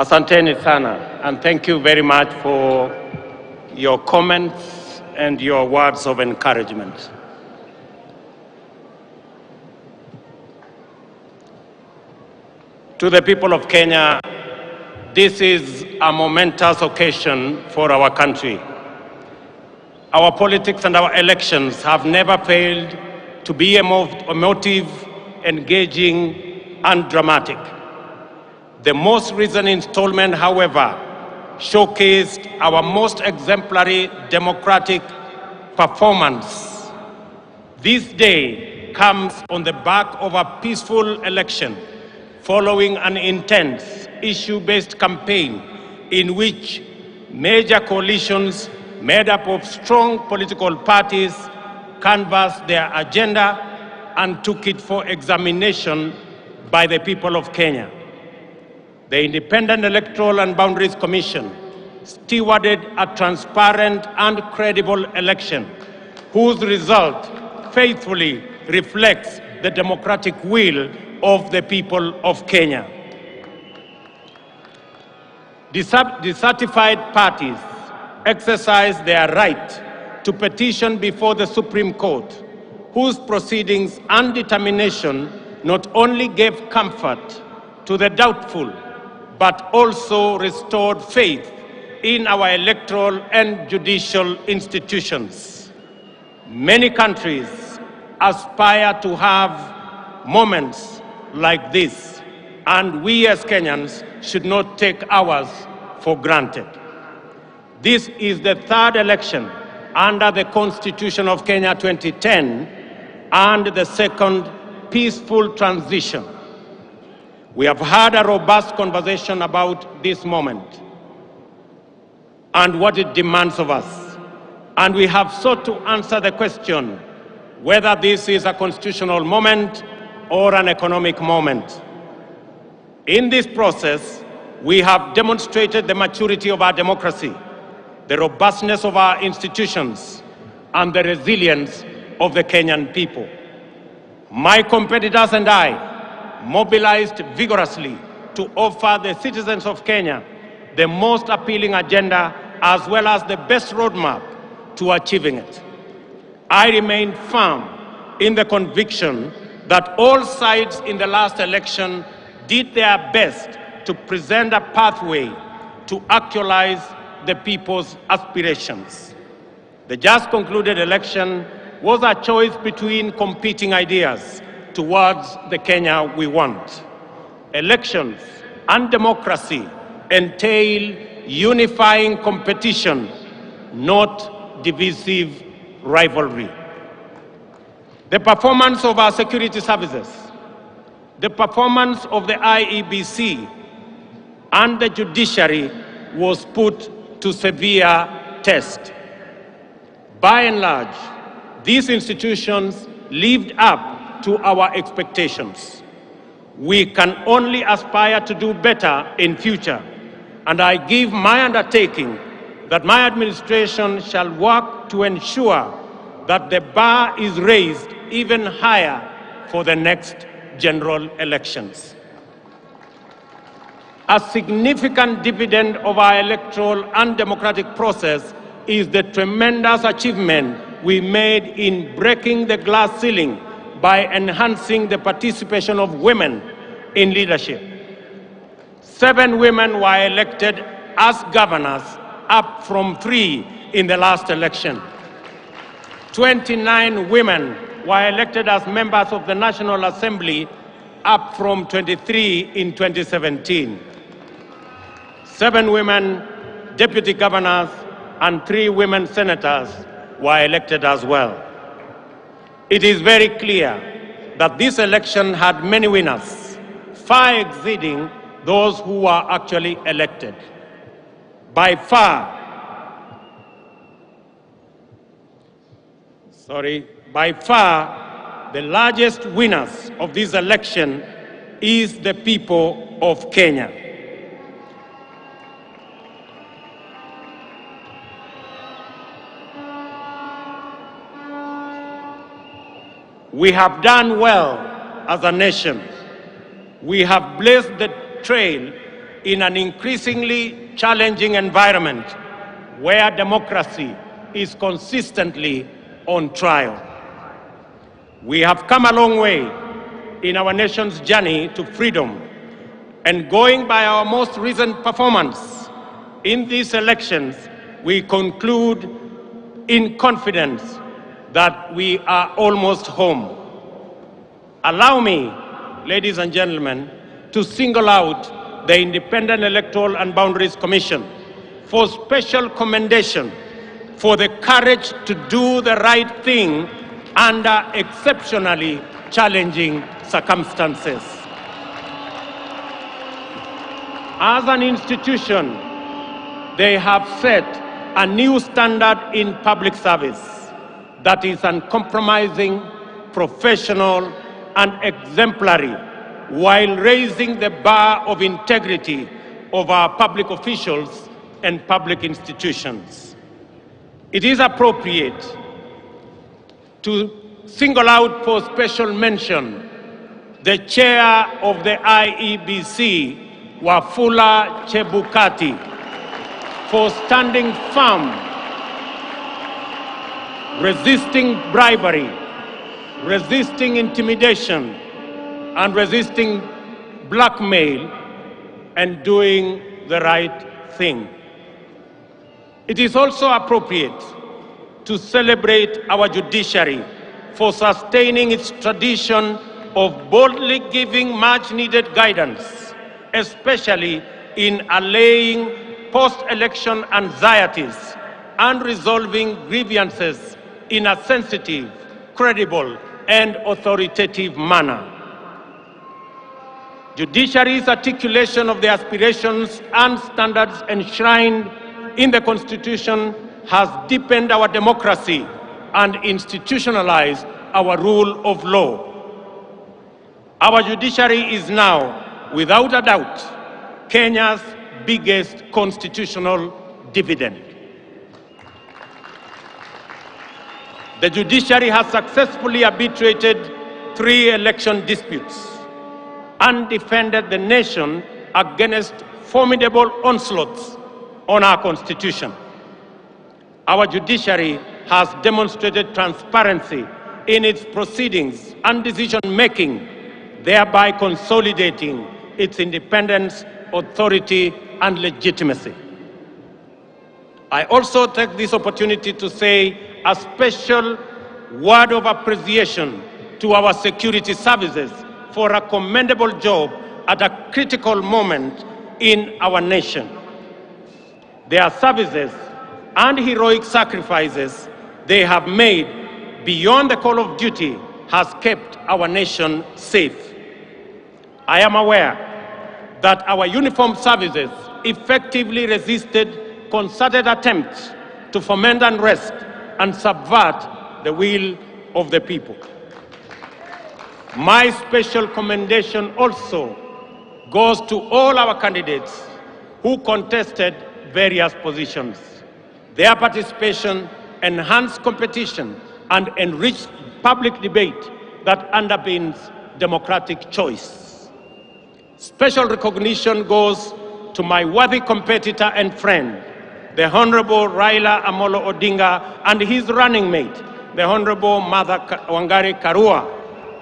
Asanteni sana, and thank you very much for your comments and your words of encouragement. To the people of Kenya, this is a momentous occasion for our country. Our politics and our elections have never failed to be emotive, engaging, and dramatic. The most recent installment, however, showcased our most exemplary democratic performance. This day comes on the back of a peaceful election following an intense issue-based campaign in which major coalitions made up of strong political parties canvassed their agenda and took it for examination by the people of Kenya. The Independent Electoral and Boundaries Commission stewarded a transparent and credible election whose result faithfully reflects the democratic will of the people of Kenya. Dissatisfied parties exercised their right to petition before the Supreme Court, whose proceedings and determination not only gave comfort to the doubtful, but also restored faith in our electoral and judicial institutions. Many countries aspire to have moments like this, and we as Kenyans should not take ours for granted. This is the third election under the Constitution of Kenya 2010 and the second peaceful transition. We have had a robust conversation about this moment and what it demands of us. And we have sought to answer the question whether this is a constitutional moment or an economic moment. In this process, we have demonstrated the maturity of our democracy, the robustness of our institutions, and the resilience of the Kenyan people. My competitors and I mobilized vigorously to offer the citizens of Kenya the most appealing agenda as well as the best roadmap to achieving it. I remain firm in the conviction that all sides in the last election did their best to present a pathway to actualize the people's aspirations. The just concluded election was a choice between competing ideas towards the Kenya we want. Elections and democracy entail unifying competition, not divisive rivalry. The performance of our security services, the performance of the IEBC, and the judiciary was put to severe test. By and large, these institutions lived up to our expectations. We can only aspire to do better in future, and I give my undertaking that my administration shall work to ensure that the bar is raised even higher for the next general elections. A significant dividend of our electoral and democratic process is the tremendous achievement we made in breaking the glass ceiling by enhancing the participation of women in leadership. 7 women were elected as governors, up from 3 in the last election. 29 women were elected as members of the National Assembly, up from 23 in 2017. 7 women deputy governors and 3 women senators were elected as well. It is very clear that this election had many winners, far exceeding those who were actually elected. By far, the largest winners of this election is the people of Kenya. We have done well as a nation. We have blazed the trail in an increasingly challenging environment where democracy is consistently on trial. We have come a long way in our nation's journey to freedom, and going by our most recent performance in these elections, we conclude in confidence that we are almost home. Allow me, ladies and gentlemen, to single out the Independent Electoral and Boundaries Commission for special commendation for the courage to do the right thing under exceptionally challenging circumstances. As an institution, they have set a new standard in public service that is uncompromising, professional, and exemplary, while raising the bar of integrity of our public officials and public institutions. It is appropriate to single out for special mention the chair of the IEBC, Wafula Chebukati, for standing firm, resisting bribery, resisting intimidation, and resisting blackmail, and doing the right thing. It is also appropriate to celebrate our judiciary for sustaining its tradition of boldly giving much-needed guidance, especially in allaying post-election anxieties and resolving grievances in a sensitive, credible, and authoritative manner. Judiciary's articulation of the aspirations and standards enshrined in the Constitution has deepened our democracy and institutionalized our rule of law. Our judiciary is now, without a doubt, Kenya's biggest constitutional dividend. The judiciary has successfully arbitrated 3 election disputes and defended the nation against formidable onslaughts on our Constitution. Our judiciary has demonstrated transparency in its proceedings and decision-making, thereby consolidating its independence, authority, and legitimacy. I also take this opportunity to say a special word of appreciation to our security services for a commendable job at a critical moment in our nation. Their services and heroic sacrifices they have made beyond the call of duty has kept our nation safe. I am aware that our uniformed services effectively resisted concerted attempts to foment unrest and subvert the will of the people. My special commendation also goes to all our candidates who contested various positions. Their participation enhanced competition and enriched public debate that underpins democratic choice. Special recognition goes to my worthy competitor and friend, the Honorable Raila Amolo Odinga, and his running mate, the Honorable Martha Wangari Karua,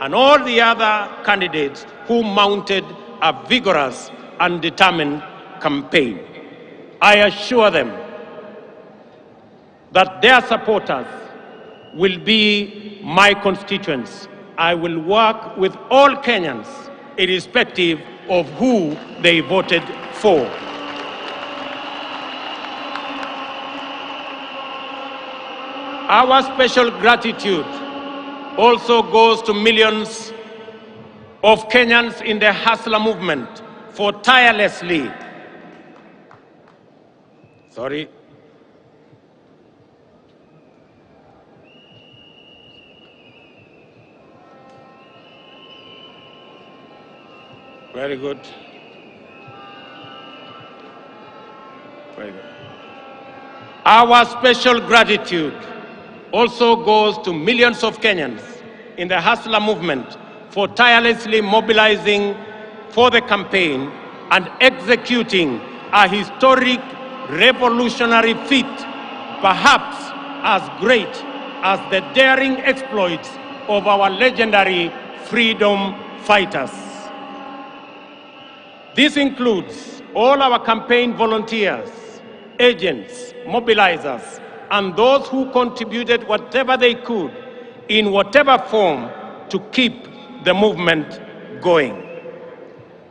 and all the other candidates who mounted a vigorous and determined campaign. I assure them that their supporters will be my constituents. I will work with all Kenyans, irrespective of who they voted for. Our special gratitude also goes to millions of Kenyans in the Hustler movement for tirelessly Very good. Very good. Our special gratitude also goes to millions of Kenyans in the Hustler movement for tirelessly mobilizing for the campaign and executing a historic revolutionary feat, perhaps as great as the daring exploits of our legendary freedom fighters. This includes all our campaign volunteers, agents, mobilizers, and those who contributed whatever they could in whatever form to keep the movement going.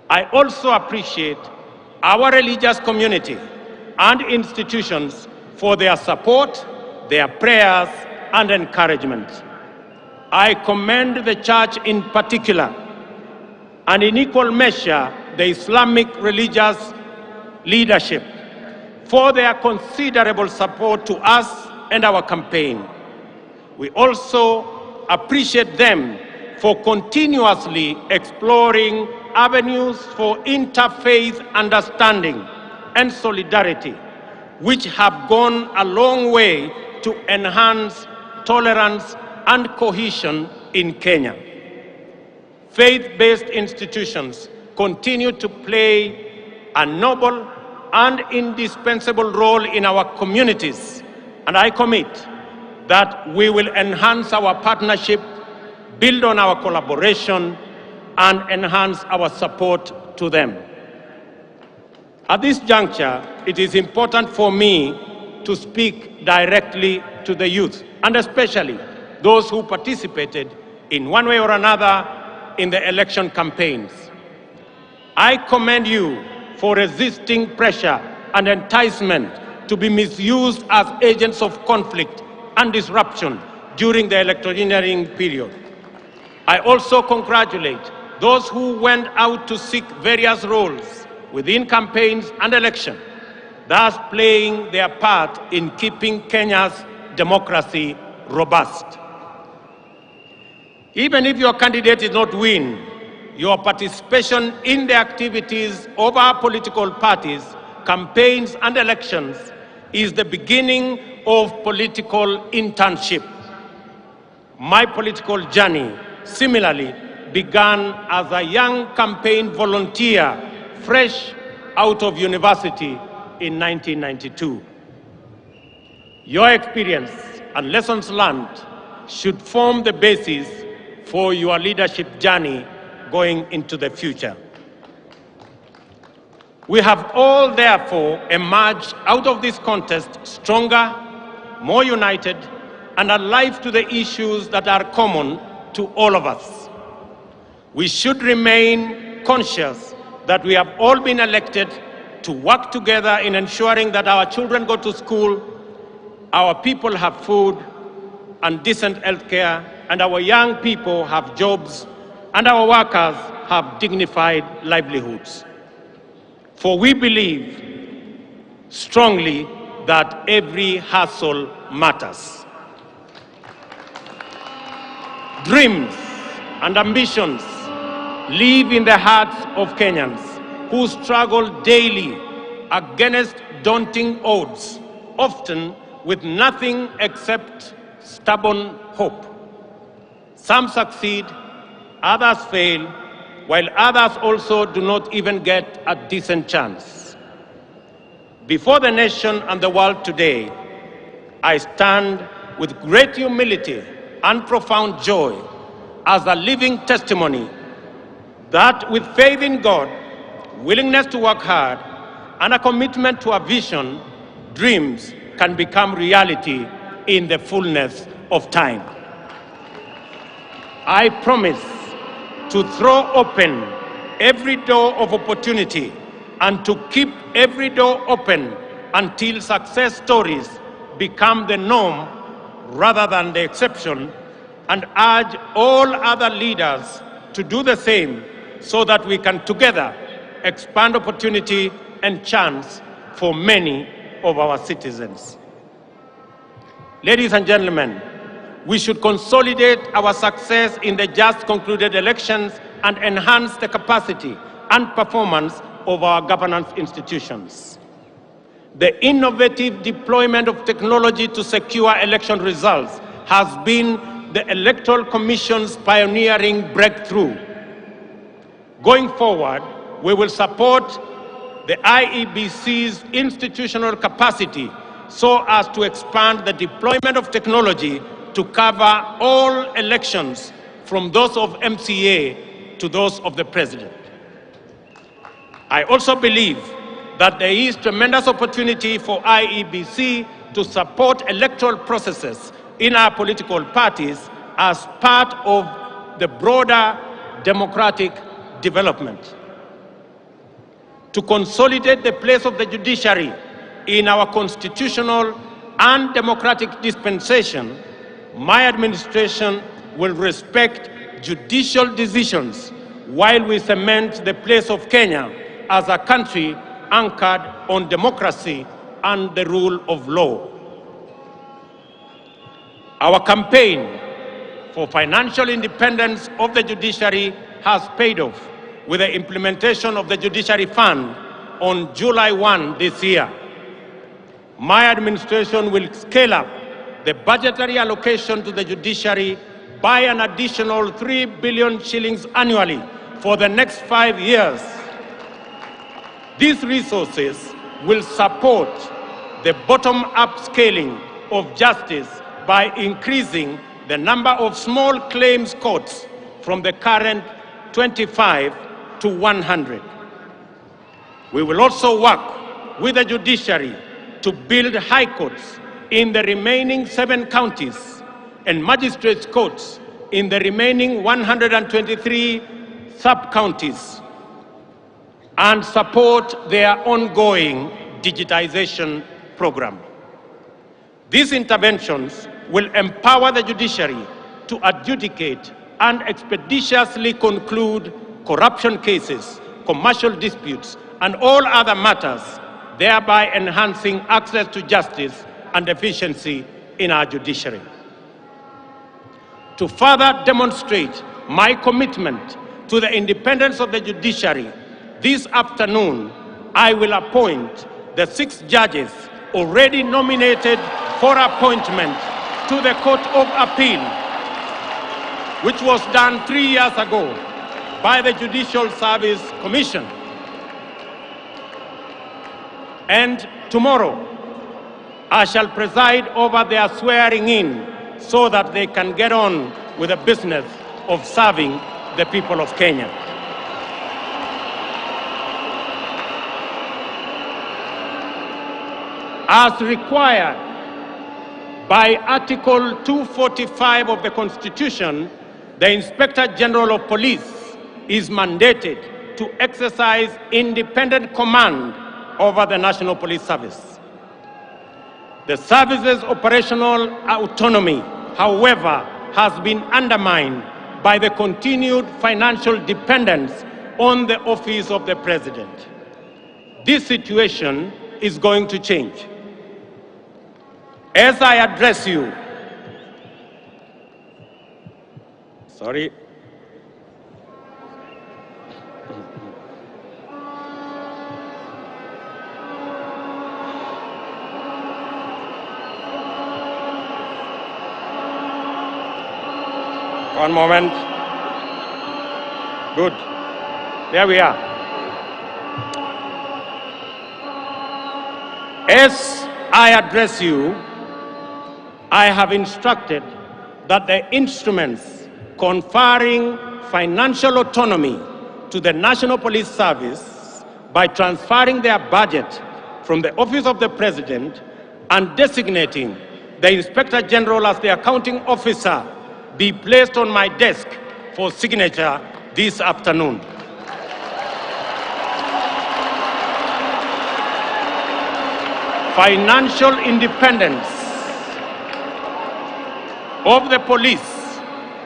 I also appreciate our religious community and institutions for their support, their prayers, and encouragement. I commend the Church in particular, and in equal measure, the Islamic religious leadership for their considerable support to us and our campaign. We also appreciate them for continuously exploring avenues for interfaith understanding and solidarity, which have gone a long way to enhance tolerance and cohesion in Kenya. Faith-based institutions continue to play a noble and indispensable role in our communities, and I commit that we will enhance our partnership, build on our collaboration, and enhance our support to them. At this juncture, it is important for me to speak directly to the youth, and especially those who participated in one way or another in the election campaigns. I commend you for resisting pressure and enticement to be misused as agents of conflict and disruption during the electioneering period. I also congratulate those who went out to seek various roles within campaigns and election, thus playing their part in keeping Kenya's democracy robust. Even if your candidate did not win, your participation in the activities of our political parties, campaigns, and elections is the beginning of political internship. My political journey similarly began as a young campaign volunteer fresh out of university in 1992. Your experience and lessons learned should form the basis for your leadership journey going into the future. We have all therefore emerged out of this contest stronger, more united, and alive to the issues that are common to all of us. We should remain conscious that we have all been elected to work together in ensuring that our children go to school, our people have food and decent health care, and our young people have jobs, and our workers have dignified livelihoods. For we believe strongly that every hustle matters. Dreams and ambitions live in the hearts of Kenyans who struggle daily against daunting odds, often with nothing except stubborn hope. Some succeed, others fail, while others also do not even get a decent chance. Before the nation and the world today, I stand with great humility and profound joy as a living testimony that with faith in God, willingness to work hard, and a commitment to a vision, dreams can become reality in the fullness of time. I promise to throw open every door of opportunity and to keep every door open until success stories become the norm rather than the exception, and urge all other leaders to do the same so that we can together expand opportunity and chance for many of our citizens. Ladies and gentlemen, we should consolidate our success in the just concluded elections and enhance the capacity and performance of our governance institutions. The innovative deployment of technology to secure election results has been the Electoral Commission's pioneering breakthrough. Going forward, we will support the IEBC's institutional capacity so as to expand the deployment of technology to cover all elections, from those of MCA to those of the President. I also believe that there is tremendous opportunity for IEBC to support electoral processes in our political parties as part of the broader democratic development. To consolidate the place of the judiciary in our constitutional and democratic dispensation, my administration will respect judicial decisions while we cement the place of Kenya as a country anchored on democracy and the rule of law. Our campaign for financial independence of the judiciary has paid off with the implementation of the Judiciary Fund on July 1 this year. My administration will scale up the budgetary allocation to the judiciary by an additional 3 billion shillings annually for the next 5 years. These resources will support the bottom-up scaling of justice by increasing the number of small claims courts from the current 25 to 100. We will also work with the judiciary to build high courts in the remaining 7 counties and magistrates' courts in the remaining 123 sub-counties, and support their ongoing digitization program. These interventions will empower the judiciary to adjudicate and expeditiously conclude corruption cases, commercial disputes, and all other matters, thereby enhancing access to justice and efficiency in our judiciary. To further demonstrate my commitment to the independence of the judiciary, this afternoon, I will appoint the 6 judges already nominated for appointment to the Court of Appeal, which was done 3 years ago by the Judicial Service Commission. And tomorrow, I shall preside over their swearing in so that they can get on with the business of serving the people of Kenya. As required by Article 245 of the Constitution, the Inspector General of Police is mandated to exercise independent command over the National Police Service. The service's operational autonomy, however, has been undermined by the continued financial dependence on the office of the President. This situation is going to change. As I address you, one moment. Good. There we are. As I address you, I have instructed that the instruments conferring financial autonomy to the National Police Service by transferring their budget from the Office of the President and designating the Inspector General as the accounting officer be placed on my desk for signature this afternoon. Financial independence of the police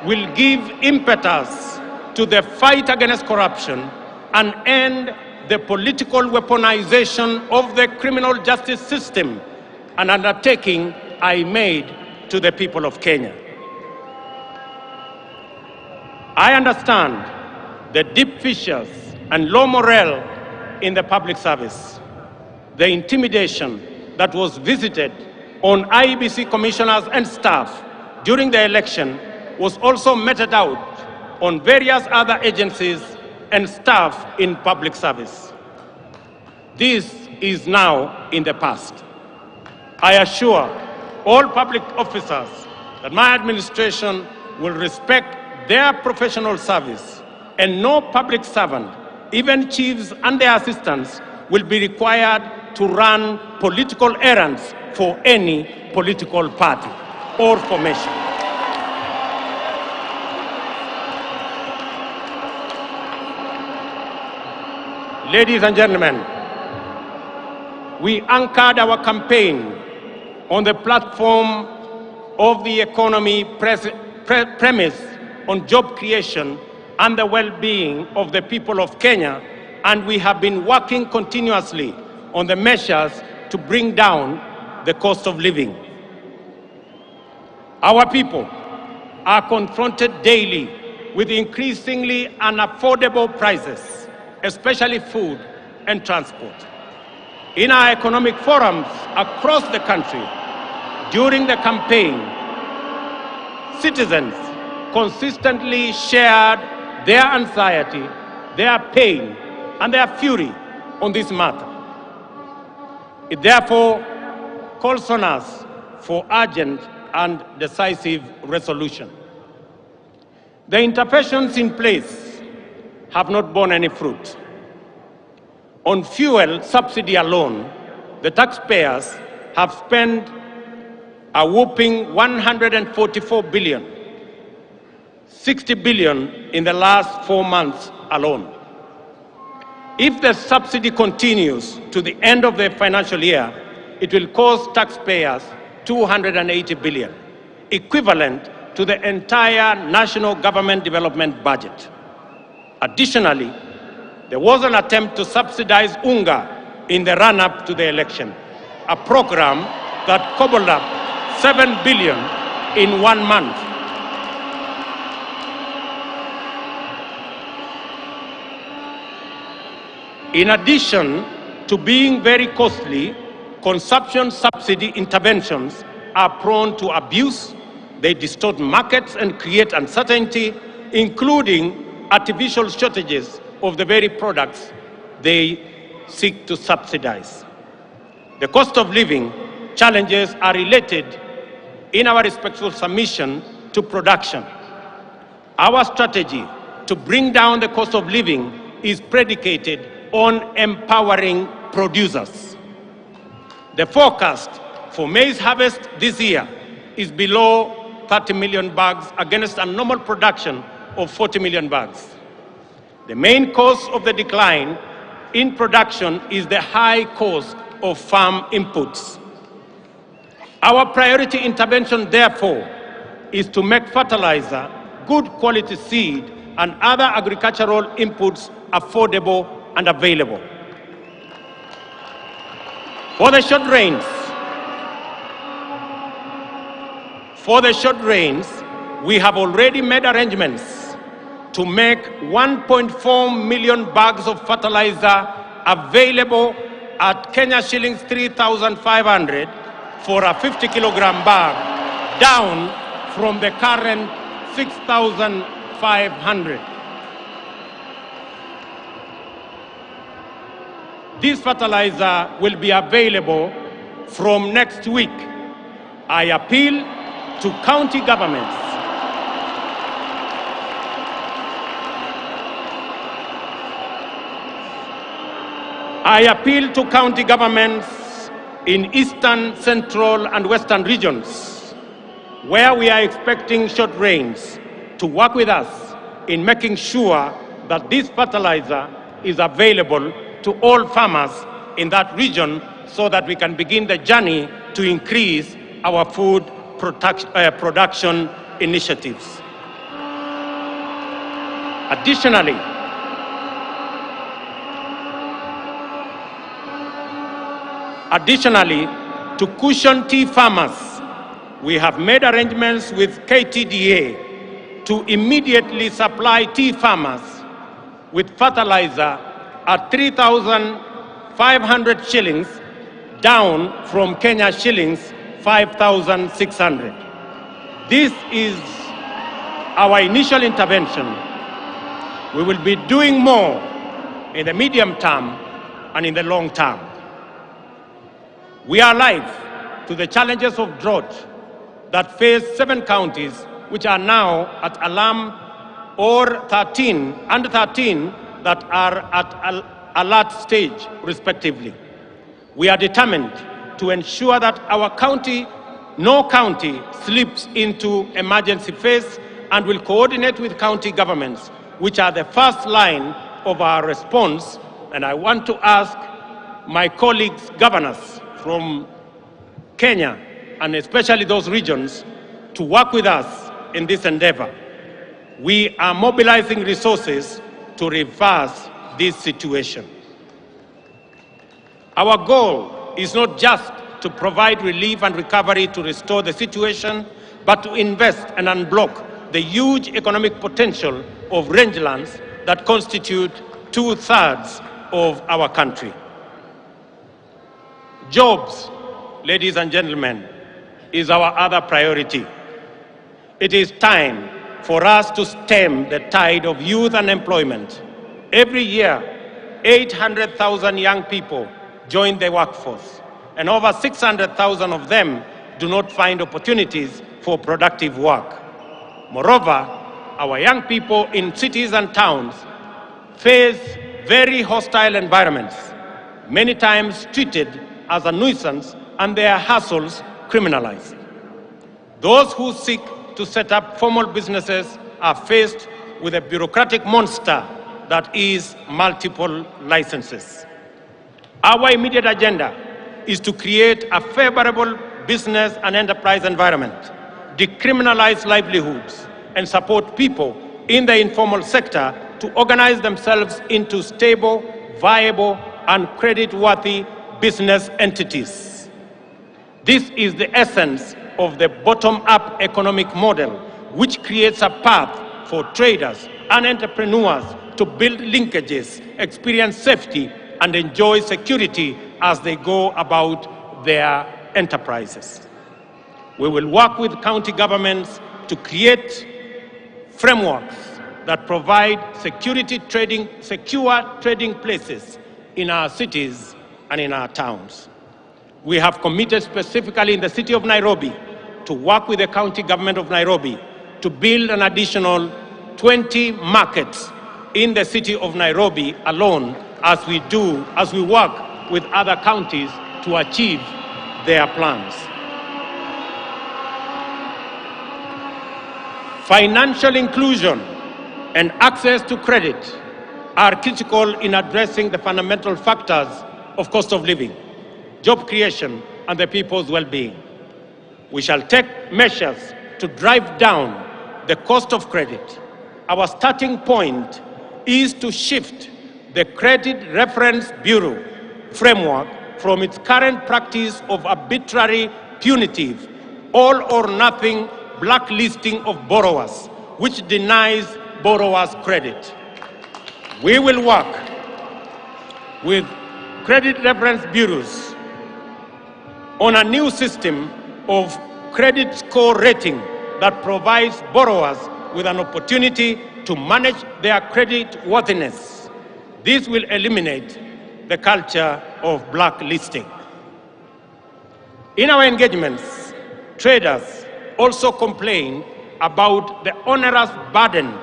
will give impetus to the fight against corruption and end the political weaponization of the criminal justice system, an undertaking I made to the people of Kenya. I understand the deep fissures and low morale in the public service. The intimidation that was visited on IEBC commissioners and staff during the election was also meted out on various other agencies and staff in public service. This is now in the past. I assure all public officers that my administration will respect their professional service, and no public servant, even chiefs and their assistants, will be required to run political errands for any political party or formation. Ladies and gentlemen, we anchored our campaign on the platform of the economy premise on job creation and the well-being of the people of Kenya, and we have been working continuously on the measures to bring down the cost of living. Our people are confronted daily with increasingly unaffordable prices, especially food and transport. In our economic forums across the country, during the campaign, citizens consistently shared their anxiety, their pain, and their fury on this matter. It therefore calls on us for urgent and decisive resolution. The interventions in place have not borne any fruit. On fuel subsidy alone, the taxpayers have spent a whopping 144 billion, 60 billion in the last 4 months alone. If the subsidy continues to the end of the financial year, it will cost taxpayers 280 billion, equivalent to the entire national government development budget. Additionally, there was an attempt to subsidize unga in the run-up to the election, a program that cobbled up 7 billion in 1 month. In addition to being very costly, consumption subsidy interventions are prone to abuse. They distort markets and create uncertainty, including artificial shortages of the very products they seek to subsidize. The cost of living challenges are related in our respectful submission to production. Our strategy to bring down the cost of living is predicated on empowering producers. The forecast for maize harvest this year is below 30 million bags against a normal production of 40 million bags. The main cause of the decline in production is the high cost of farm inputs. Our priority intervention, therefore, is to make fertilizer, good quality seed, and other agricultural inputs affordable and available. For the short rains, we have already made arrangements to make 1.4 million bags of fertilizer available at Kenya shillings 3,500 for a 50-kilogram bag, down from the current 6,500. This fertilizer will be available from next week. I appeal to county governments in eastern, central, and western regions, where we are expecting short rains, to work with us in making sure that this fertilizer is available to all farmers in that region so that we can begin the journey to increase our food production initiatives. Additionally, to cushion tea farmers, we have made arrangements with KTDA to immediately supply tea farmers with fertilizer at 3,500 shillings, down from Kenya shillings 5,600. This is our initial intervention, We will be doing more in the medium term and in the long term. We are alive to the challenges of drought that face 7 counties, which are now at alarm, or 13 that are at alert stage, respectively. We are determined to ensure that no county slips into emergency phase, and will coordinate with county governments, which are the first line of our response. And I want to ask my colleagues, governors from Kenya, and especially those regions, to work with us in this endeavor. We are mobilizing resources to reverse this situation. Our goal is not just to provide relief and recovery to restore the situation, but to invest and unblock the huge economic potential of rangelands that constitute 2/3 of our country. Jobs, ladies and gentlemen, is our other priority. It is time for us to stem the tide of youth unemployment. Every year, 800,000 young people join the workforce, and over 600,000 of them do not find opportunities for productive work. Moreover, our young people in cities and towns face very hostile environments, many times treated as a nuisance and their hustles criminalized. Those who seek to set up formal businesses are faced with a bureaucratic monster that is multiple licenses. Our immediate agenda is to create a favorable business and enterprise environment, decriminalize livelihoods, and support people in the informal sector to organize themselves into stable, viable, and credit-worthy business entities. This is the essence of the bottom-up economic model, which creates a path for traders and entrepreneurs to build linkages, experience safety, and enjoy security as they go about their enterprises. We will work with county governments to create frameworks that provide secure trading places in our cities and in our towns. We have committed specifically in the city of Nairobi to work with the county government of Nairobi to build an additional 20 markets in the city of Nairobi alone, as we work with other counties to achieve their plans. Financial inclusion and access to credit are critical in addressing the fundamental factors of cost of living, job creation, and the people's well-being. We shall take measures to drive down the cost of credit. Our starting point is to shift the Credit Reference Bureau framework from its current practice of arbitrary, punitive, all-or-nothing blacklisting of borrowers, which denies borrowers credit. We will work with credit reference bureaus on a new system of credit score rating that provides borrowers with an opportunity to manage their credit worthiness. This will eliminate the culture of blacklisting. In our engagements, traders also complain about the onerous burden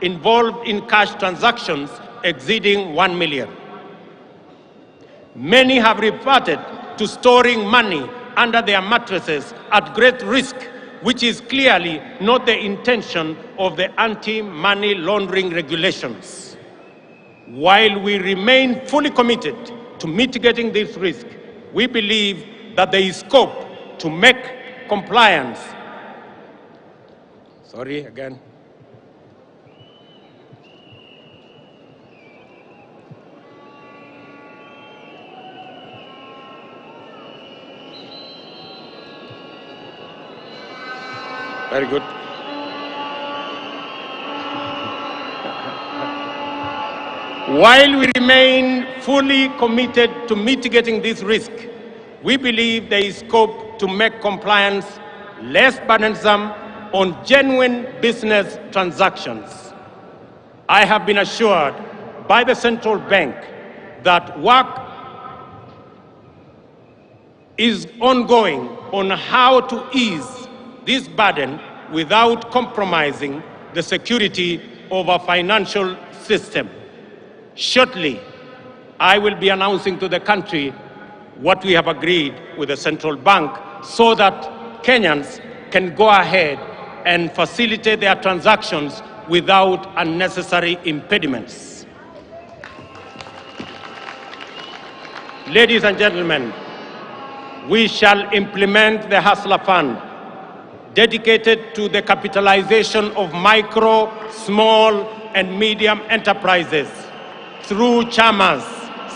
involved in cash transactions exceeding 1 million. Many have reverted to storing money under their mattresses at great risk, which is clearly not the intention of the anti-money laundering regulations. While we remain fully committed to mitigating this risk, we believe that there is scope to make compliance. Very good. While we remain fully committed to mitigating this risk, we believe there is scope to make compliance less burdensome on genuine business transactions. I have been assured by the central bank that work is ongoing on how to ease this burden without compromising the security of our financial system. Shortly, I will be announcing to the country what we have agreed with the central bank so that Kenyans can go ahead and facilitate their transactions without unnecessary impediments. Ladies and gentlemen, we shall implement the Hustler Fund, dedicated to the capitalization of micro, small, and medium enterprises through chamas,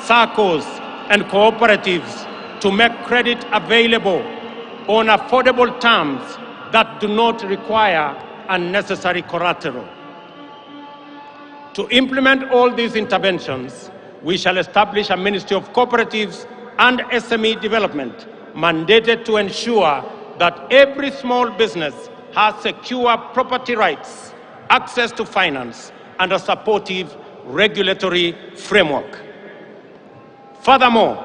SACCOs, and cooperatives to make credit available on affordable terms that do not require unnecessary collateral. To implement all these interventions, we shall establish a Ministry of Cooperatives and SME Development mandated to ensure that every small business has secure property rights, access to finance, and a supportive regulatory framework. Furthermore,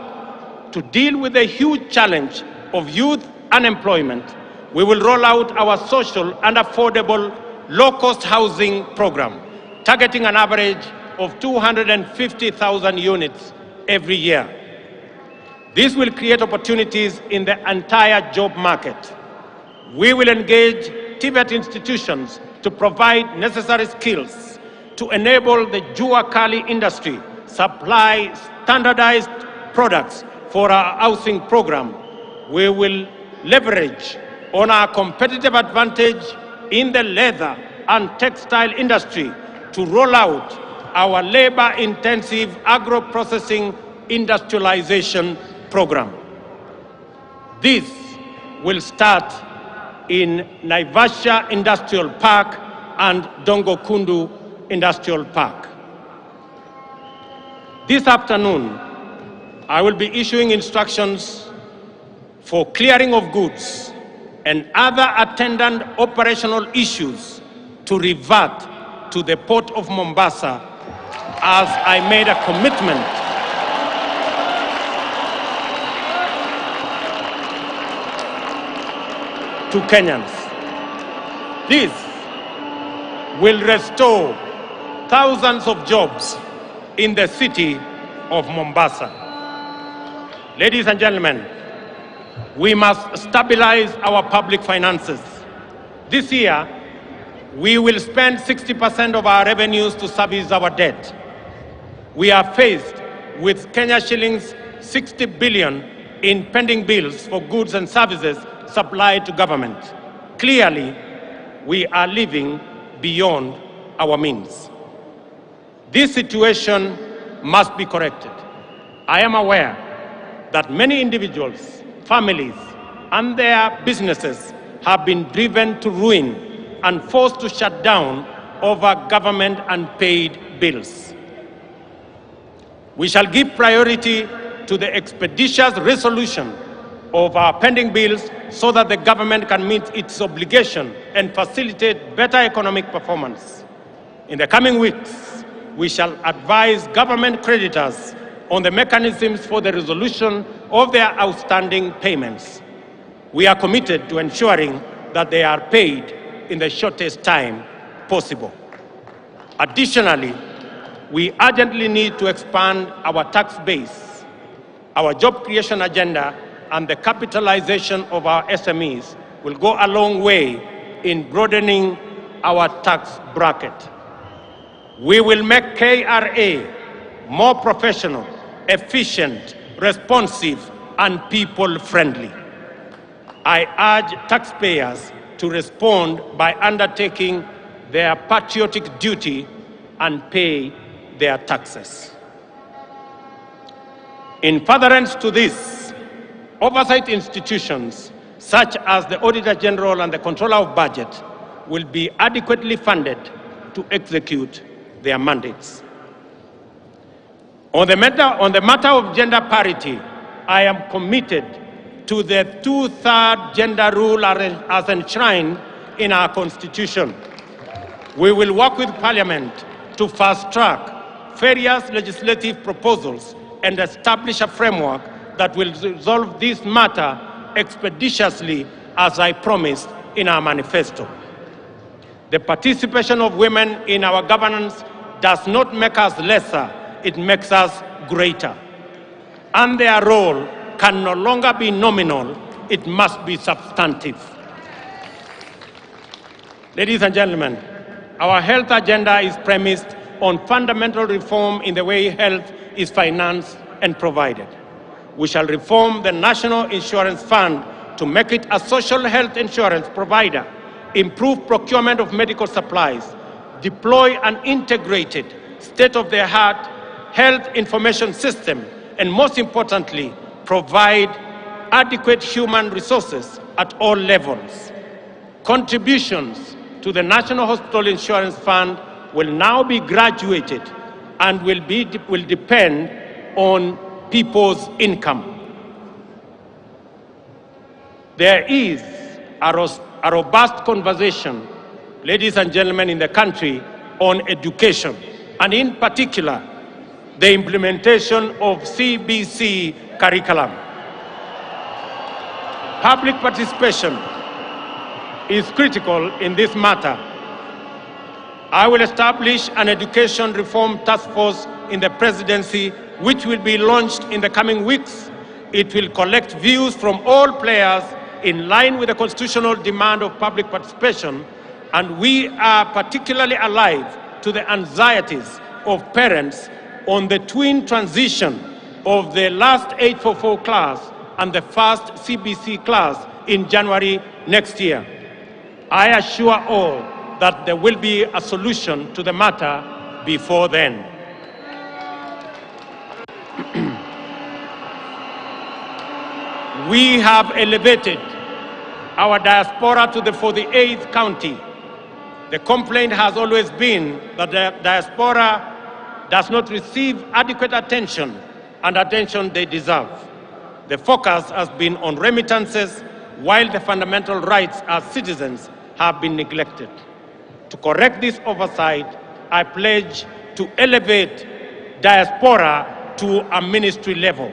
to deal with the huge challenge of youth unemployment, we will roll out our social and affordable low-cost housing program, targeting an average of 250,000 units every year. This will create opportunities in the entire job market. We will engage TVET institutions to provide necessary skills to enable the Jua Kali industry supply standardized products for our housing program. We will leverage on our competitive advantage in the leather and textile industry to roll out our labor-intensive agro-processing industrialization program. This will start in Naivasha Industrial Park and Dongokundu Industrial Park. This afternoon, I will be issuing instructions for clearing of goods and other attendant operational issues to revert to the Port of Mombasa, as I made a commitment to Kenyans. This will restore thousands of jobs in the city of Mombasa. Ladies and gentlemen, we must stabilize our public finances. This year, we will spend 60% of our revenues to service our debt. We are faced with Kenya shillings 60 billion in pending bills for goods and services supplied to government. Clearly, we are living beyond our means. This situation must be corrected. I am aware that many individuals, families, and their businesses have been driven to ruin and forced to shut down over government unpaid bills. We shall give priority to the expeditious resolution of our pending bills so that the government can meet its obligation and facilitate better economic performance. In the coming weeks, we shall advise government creditors on the mechanisms for the resolution of their outstanding payments. We are committed to ensuring that they are paid in the shortest time possible. Additionally, we urgently need to expand our tax base. Our job creation agenda and the capitalization of our SMEs will go a long way in broadening our tax bracket. We will make KRA more professional, efficient, responsive, and people-friendly. I urge taxpayers to respond by undertaking their patriotic duty and pay their taxes. In furtherance to this, oversight institutions such as the Auditor General and the Controller of Budget will be adequately funded to execute their mandates. On the matter of gender parity, I am committed to the two-thirds gender rule as enshrined in our Constitution. We will work with Parliament to fast-track various legislative proposals and establish a framework that will resolve this matter expeditiously, as I promised in our manifesto. The participation of women in our governance does not make us lesser, it makes us greater. And their role can no longer be nominal, it must be substantive. Ladies and gentlemen, our health agenda is premised on fundamental reform in the way health is financed and provided. We shall reform the National Insurance Fund to make it a social health insurance provider, improve procurement of medical supplies, deploy an integrated, state-of-the-art health information system, and most importantly, provide adequate human resources at all levels. Contributions to the National Hospital Insurance Fund will now be graduated and will depend on people's income. There is a robust conversation, ladies and gentlemen, in the country on education, and in particular, the implementation of CBC curriculum. Public participation is critical in this matter. I will establish an education reform task force in the presidency, which will be launched in the coming weeks. It will collect views from all players in line with the constitutional demand of public participation, and we are particularly alive to the anxieties of parents on the twin transition of the last 844 class and the first CBC class in January next year. I assure all that there will be a solution to the matter before then. We have elevated our diaspora to the 48th county. The complaint has always been that the diaspora does not receive adequate attention and attention they deserve. The focus has been on remittances, while the fundamental rights as citizens have been neglected. To correct this oversight, I pledge to elevate diaspora to a ministry level,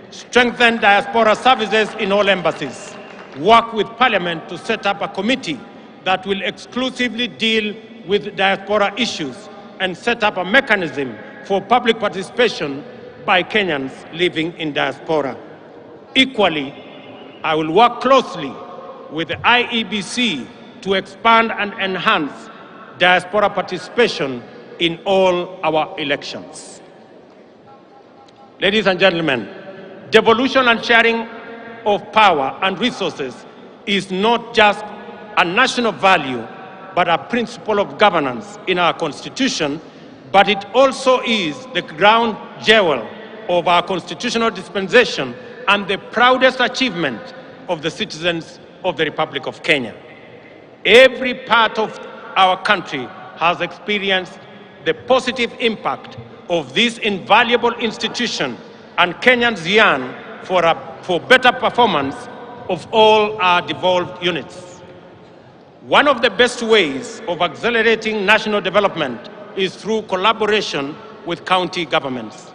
strengthen diaspora services in all embassies, work with Parliament to set up a committee that will exclusively deal with diaspora issues, and set up a mechanism for public participation by Kenyans living in diaspora. Equally, I will work closely with the IEBC to expand and enhance diaspora participation in all our elections. Ladies and gentlemen, devolution and sharing of power and resources is not just a national value, but a principle of governance in our Constitution, but it also is the ground jewel of our constitutional dispensation and the proudest achievement of the citizens of the Republic of Kenya. Every part of our country has experienced the positive impact of this invaluable institution, and Kenyans yearn for better performance of all our devolved units. One of the best ways of accelerating national development is through collaboration with county governments.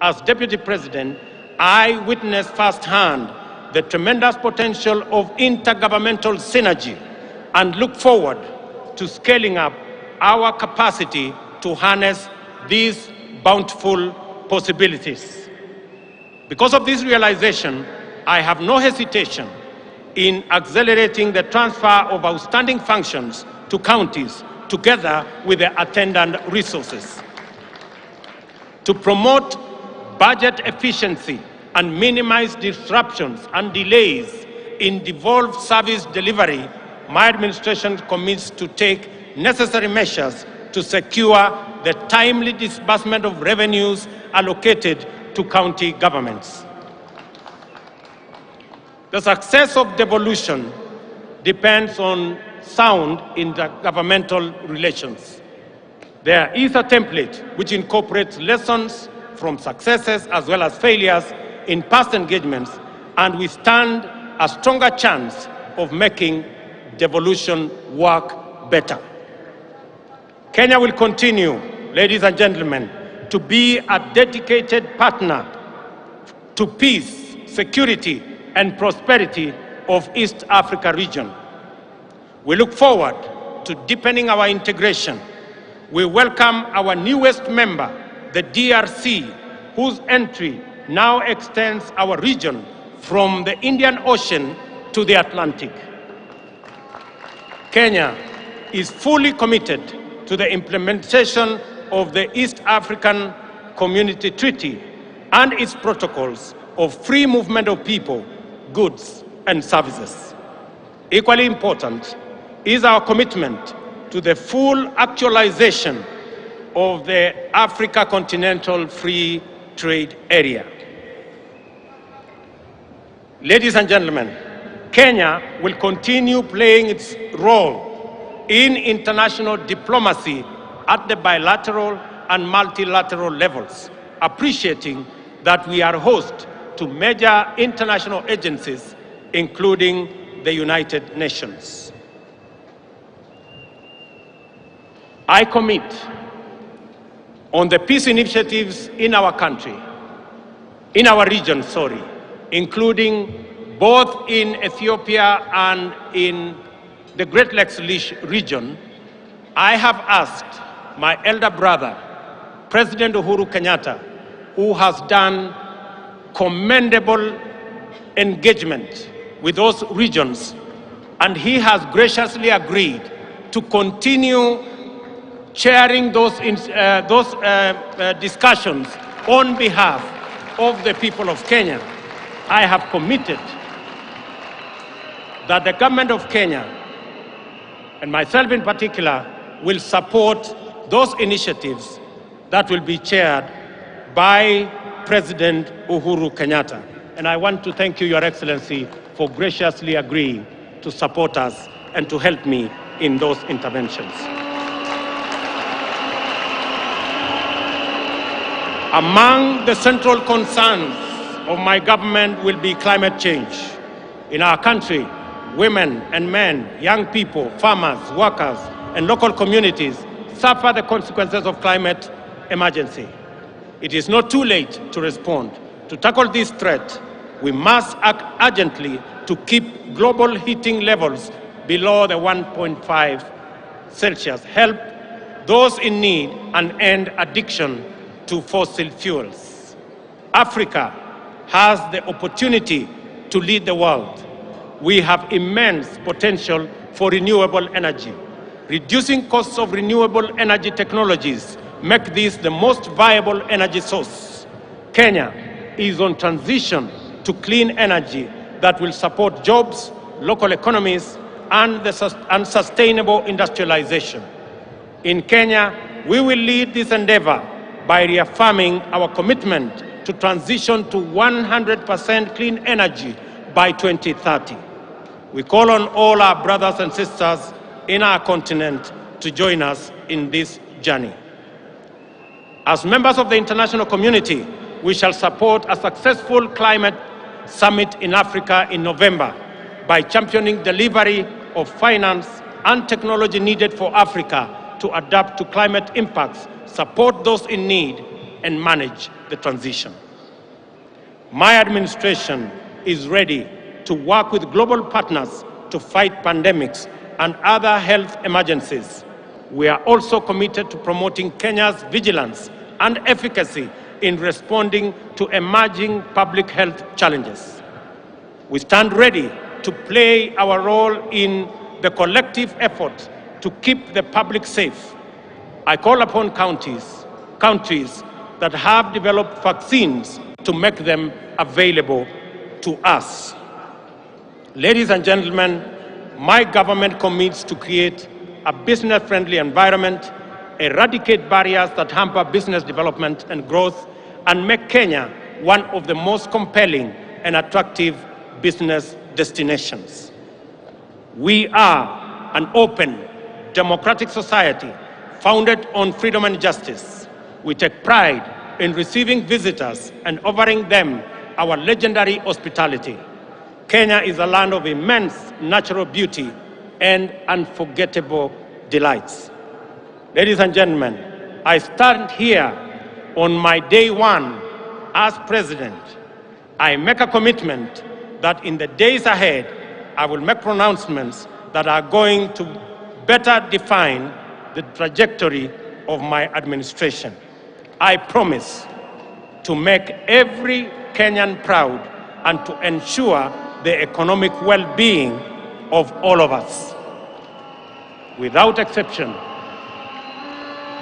As Deputy President, I witnessed firsthand the tremendous potential of intergovernmental synergy and look forward to scaling up our capacity to harness these bountiful possibilities. Because of this realization, I have no hesitation in accelerating the transfer of outstanding functions to counties together with the attendant resources. To promote budget efficiency and minimize disruptions and delays in devolved service delivery, my administration commits to take necessary measures to secure the timely disbursement of revenues allocated to county governments. The success of devolution depends on sound intergovernmental relations. There is a template which incorporates lessons from successes as well as failures in past engagements, and we stand a stronger chance of making devolution work better. Kenya will continue ladies and gentlemen, to be a dedicated partner to peace, security, and prosperity of East Africa region. We look forward to deepening our integration. We welcome our newest member, the DRC, whose entry now extends our region from the Indian Ocean to the Atlantic. Kenya is fully committed to the implementation of the East African Community Treaty and its protocols of free movement of people, goods, and services. Equally important is our commitment to the full actualization of the Africa Continental Free Trade Area. Ladies and gentlemen, Kenya will continue playing its role in international diplomacy at the bilateral and multilateral levels, appreciating that we are host to major international agencies, including the United Nations. I commit on the peace initiatives in our country, in our region, including both in Ethiopia and in the Great Lakes region. I have asked my elder brother, President Uhuru Kenyatta, who has done commendable engagement with those regions, and he has graciously agreed to continue chairing those discussions on behalf of the people of Kenya. I have committed that the government of Kenya, and myself in particular, will support those initiatives that will be chaired by President Uhuru Kenyatta. And I want to thank you, Your Excellency, for graciously agreeing to support us and to help me in those interventions. Among the central concerns of my government will be climate change. In our country, women and men, young people, farmers, workers, and local communities suffer the consequences of climate emergency. It is not too late to respond. To tackle this threat, we must act urgently to keep global heating levels below the 1.5 Celsius, help those in need, and end addiction to fossil fuels. Africa has the opportunity to lead the world. We have immense potential for renewable energy. Reducing costs of renewable energy technologies make this the most viable energy source. Kenya is on transition to clean energy that will support jobs, local economies, and sustainable industrialization. In Kenya, we will lead this endeavor by reaffirming our commitment to transition to 100% clean energy by 2030. We call on all our brothers and sisters in our continent to join us in this journey. As members of the international community, we shall support a successful climate summit in Africa in November by championing delivery of finance and technology needed for Africa to adapt to climate impacts, support those in need, and manage the transition. My administration is ready to work with global partners to fight pandemics and other health emergencies. We are also committed to promoting Kenya's vigilance and efficacy in responding to emerging public health challenges. We stand ready to play our role in the collective effort to keep the public safe. I call upon countries that have developed vaccines to make them available to us. Ladies and gentlemen, my government commits to create a business-friendly environment, eradicate barriers that hamper business development and growth, and make Kenya one of the most compelling and attractive business destinations. We are an open, democratic society founded on freedom and justice. We take pride in receiving visitors and offering them our legendary hospitality. Kenya is a land of immense natural beauty and unforgettable delights. Ladies and gentlemen, I stand here on my day one as president. I make a commitment that in the days ahead, I will make pronouncements that are going to better define the trajectory of my administration. I promise to make every Kenyan proud and to ensure the economic well-being of all of us. Without exception,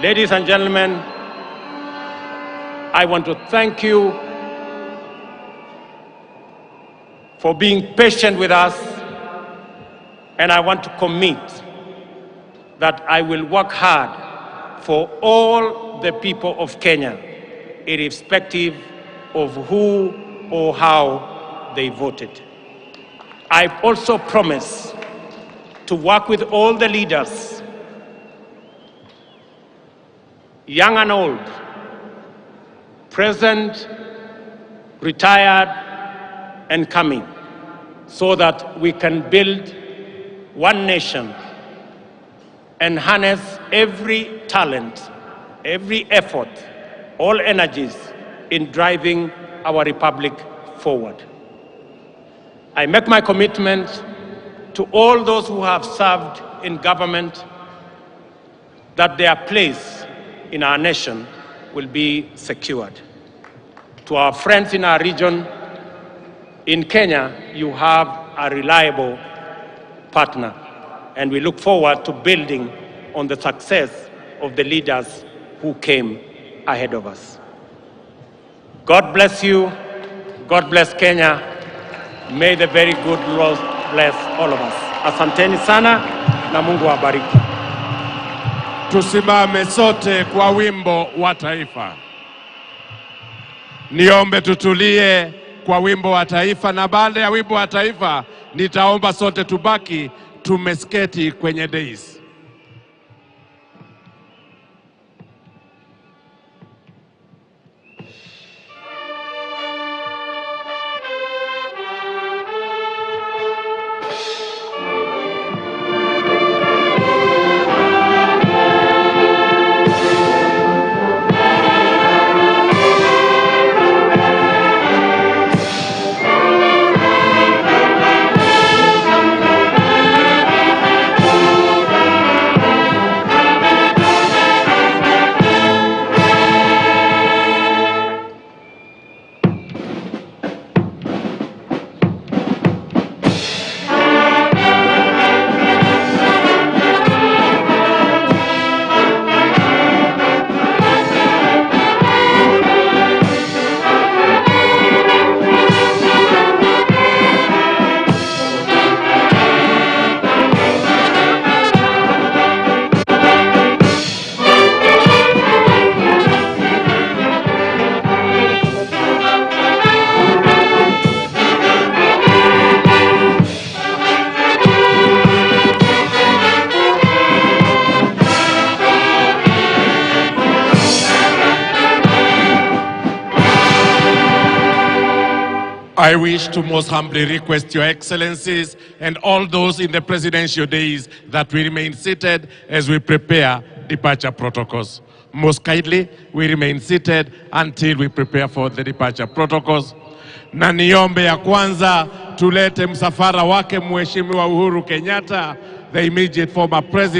ladies and gentlemen, I want to thank you for being patient with us, and I want to commit that I will work hard for all the people of Kenya, irrespective of who or how they voted. I also promise to work with all the leaders, young and old, present, retired, and coming, so that we can build one nation and harness every talent, every effort, all energies in driving our republic forward. I make my commitment to all those who have served in government that their place in our nation will be secured. To our friends in our region, in Kenya, you have a reliable partner, and we look forward to building on the success of the leaders who came ahead of us. God bless you. God bless Kenya. May the very good Lord bless all of us. Asanteni sana na Mungu awabariki. Tusimame sote kwa wimbo wa taifa. Niombe tutulie kwa wimbo wa taifa, na baada ya wimbo wa taifa nitaomba sote tubaki tumesketi kwenye dais. I wish to most humbly request Your Excellencies and all those in the presidential days that we remain seated as we prepare departure protocols. Most kindly, we remain seated until we prepare for the departure protocols. Na niombe ya kwanza tulete msafara wake Mheshimiwa Uhuru Kenyatta, the immediate former president.